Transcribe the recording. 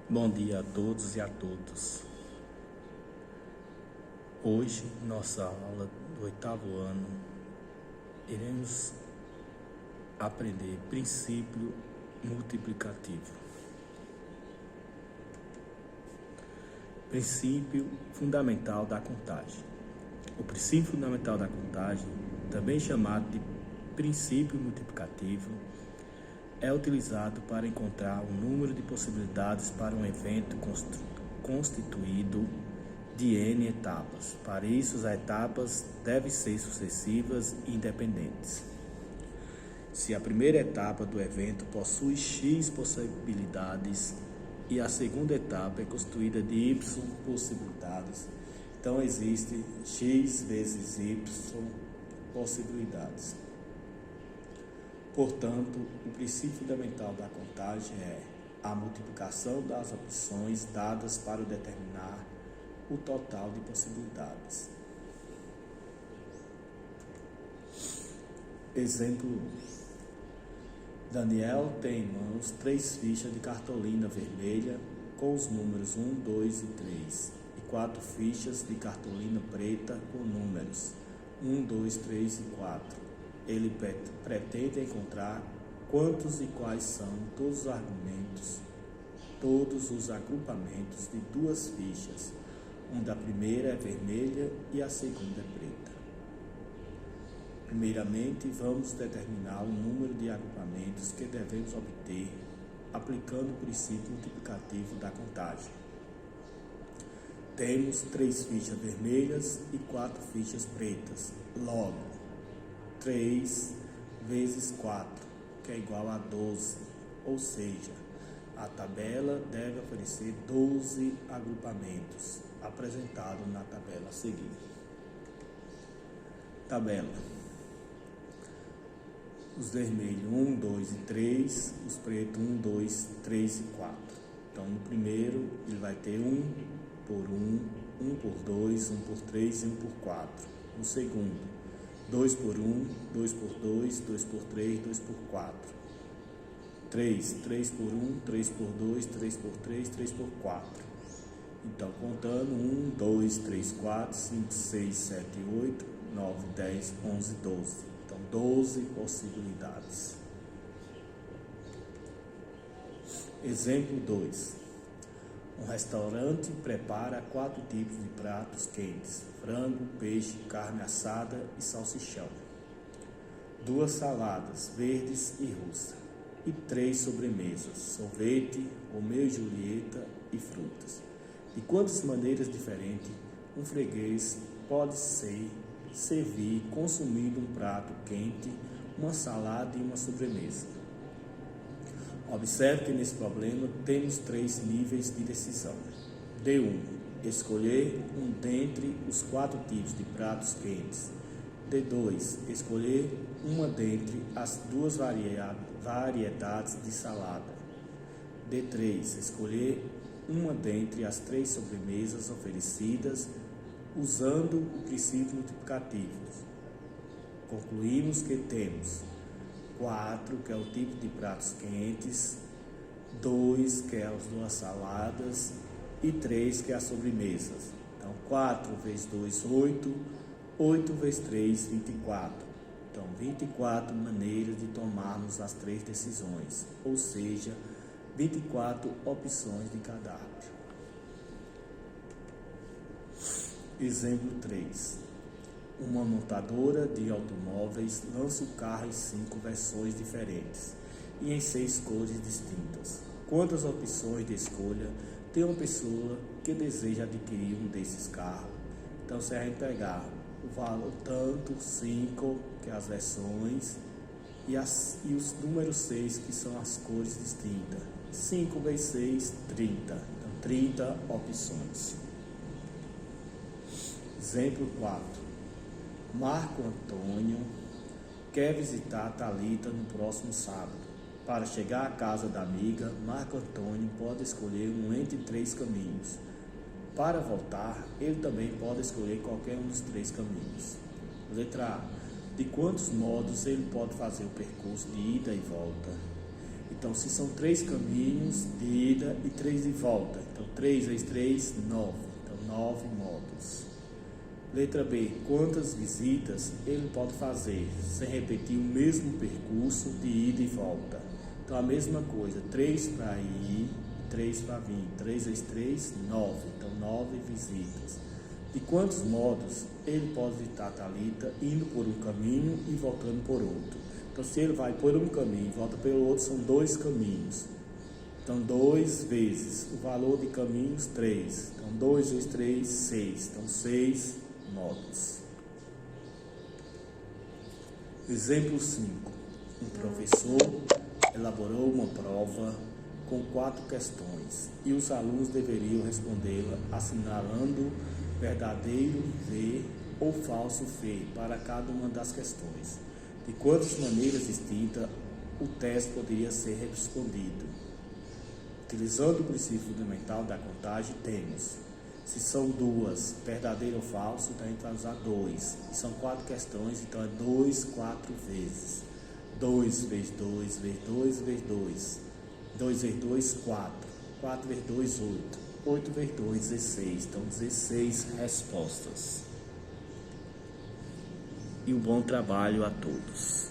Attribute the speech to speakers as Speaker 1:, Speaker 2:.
Speaker 1: Bom dia a todos e a todas. Hoje, nossa aula do 8º ano, iremos aprender princípio multiplicativo. Princípio fundamental da contagem. O princípio fundamental da contagem, também chamado de princípio multiplicativo, é utilizado para encontrar o número de possibilidades para um evento constituído de N etapas. Para isso, as etapas devem ser sucessivas e independentes. Se a primeira etapa do evento possui X possibilidades e a segunda etapa é constituída de Y possibilidades, então existe X vezes Y possibilidades. Portanto, o princípio fundamental da contagem é a multiplicação das opções dadas para determinar o total de possibilidades. Exemplo 1. Daniel tem em mãos 3 fichas de cartolina vermelha com os números 1, 2 e 3 e 4 fichas de cartolina preta com números 1, 2, 3 e 4. Ele pretende encontrar quantos e quais são todos os agrupamentos de 2 fichas. Uma da primeira é vermelha e a segunda é preta. Primeiramente, vamos determinar o número de agrupamentos que devemos obter aplicando o princípio multiplicativo da contagem. Temos 3 fichas vermelhas e 4 fichas pretas. Logo, 3 vezes 4, que é igual a 12, ou seja, a tabela deve oferecer 12 agrupamentos, apresentado na tabela a seguir. Tabela. Os vermelhos 1, 2 e 3, os pretos 1, 2, 3 e 4. Então, no primeiro, ele vai ter 1 por 1, 1 por 2, 1 por 3 e 1 por 4. No segundo, 2 por 1, 2 por 2, 2 por 3, 2 por 4. 3 por 1, 3 por 2, 3 por 3, 3 por 4. Então, contando 1, 2, 3, 4, 5, 6, 7, 8, 9, 10, 11, 12. Então, 12 possibilidades. Exemplo 2. Um restaurante prepara 4 tipos de pratos quentes: frango, peixe, carne assada e salsichão, 2 saladas verdes e russa e 3 sobremesas: sorvete, Romeu e Julieta e frutas. De quantas maneiras diferentes um freguês pode servir consumindo um prato quente, uma salada e uma sobremesa? Observe que nesse problema temos 3 níveis de decisão. D1. Escolher um dentre os 4 tipos de pratos quentes. D2. Escolher uma dentre as 2 variedades de salada. D3. Escolher uma dentre as 3 sobremesas oferecidas usando o princípio multiplicativo. Concluímos que temos 4, que é o tipo de pratos quentes, 2, que é as 2 saladas, e 3, que é as sobremesas. Então, 4 vezes 2, 8, 8 vezes 3, 24. Então, 24 maneiras de tomarmos as 3 decisões, ou seja, 24 opções de cardápio. Exemplo 3. Uma montadora de automóveis lança o carro em 5 versões diferentes e em 6 cores distintas. Quantas opções de escolha tem uma pessoa que deseja adquirir um desses carros? Então, se a gente pegar o valor tanto, 5, que é as versões, e os números 6, que são as cores distintas. 5 vezes 6, 30. Então, 30 opções. Exemplo 4. Marco Antônio quer visitar Thalita no próximo sábado. Para chegar à casa da amiga, Marco Antônio pode escolher um entre 3 caminhos. Para voltar, ele também pode escolher qualquer um dos 3 caminhos. Letra A. De quantos modos ele pode fazer o percurso de ida e volta? Então, se são 3 caminhos de ida, ida e 3 de volta. Então, 3 vezes 3, 9. Então, 9 módulos. Letra B. Quantas visitas ele pode fazer sem repetir o mesmo percurso de ida e volta? Então, a mesma coisa. 3 para ir, 3 para vir. 3 vezes 3, 9. Então, 9 visitas. De quantos modos ele pode visitar Thalita indo por um caminho e voltando por outro? Então, se ele vai por um caminho e volta pelo outro, são 2 caminhos. Então, 2 vezes o valor de caminhos, 3. Então, 2 vezes 3, 6. Então, 6 modos. Exemplo 5. Um professor elaborou uma prova com 4 questões e os alunos deveriam respondê-la assinalando verdadeiro V ou falso V para cada uma das questões. De quantas maneiras distintas o teste poderia ser respondido? Utilizando o princípio fundamental da contagem, temos, se são 2, verdadeiro ou falso, então a gente vai usar 2. E são 4 questões, então é 2, 4 vezes. 2 vezes 2 vezes 2 vezes 2. 2 vezes 2, 4. 4 vezes 2, 8. 8 vezes 2, 16. Então, 16 respostas. E um bom trabalho a todos.